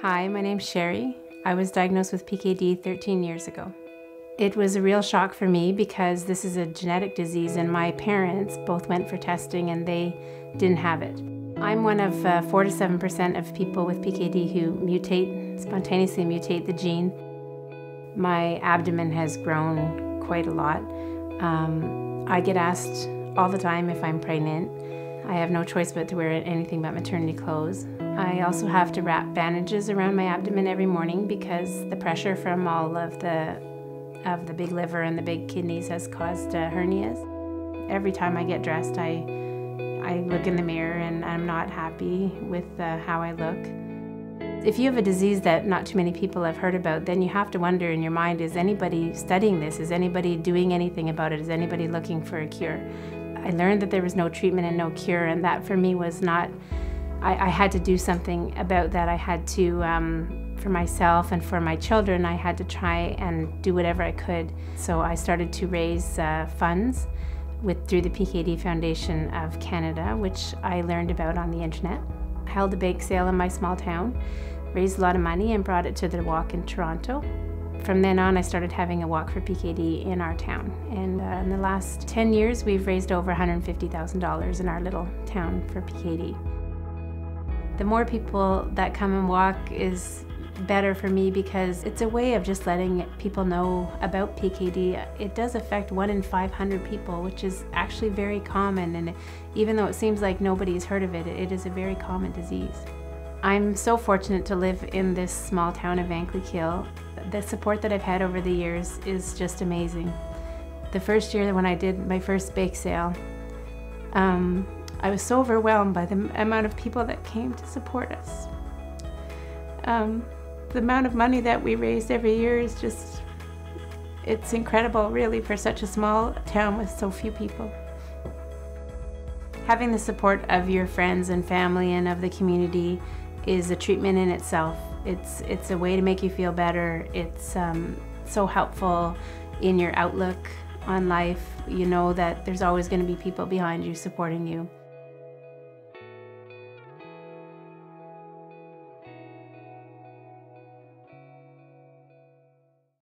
Hi, my name's Cheri. I was diagnosed with PKD 13 years ago. It was a real shock for me because this is a genetic disease and my parents both went for testing and they didn't have it. I'm one of 4 to 7% of people with PKD who spontaneously mutate the gene. My abdomen has grown quite a lot. I get asked all the time if I'm pregnant. I have no choice but to wear anything but maternity clothes. I also have to wrap bandages around my abdomen every morning because the pressure from all of the big liver and the big kidneys has caused hernias. Every time I get dressed, I look in the mirror and I'm not happy with how I look. If you have a disease that not too many people have heard about, then you have to wonder in your mind, is anybody studying this? Is anybody doing anything about it? Is anybody looking for a cure? I learned that there was no treatment and no cure, and that for me was not, I had to do something about that. I had to, for myself and for my children, I had to try and do whatever I could. So I started to raise funds through the PKD Foundation of Canada, which I learned about on the internet. I held a bake sale in my small town, raised a lot of money and brought it to the walk in Toronto. From then on, I started having a walk for PKD in our town. And in the last 10 years, we've raised over $150,000 in our little town for PKD. The more people that come and walk is better for me because it's a way of just letting people know about PKD. It does affect 1 in 500 people, which is actually very common. And even though it seems like nobody's heard of it, it is a very common disease. I'm so fortunate to live in this small town of Vankleekeel. The support that I've had over the years is just amazing. The first year when I did my first bake sale, I was so overwhelmed by the amount of people that came to support us. The amount of money that we raised every year is just, it's incredible really for such a small town with so few people. Having the support of your friends and family and of the community is a treatment in itself. It's a way to make you feel better. It's so helpful in your outlook on life. You know that there's always going to be people behind you supporting you.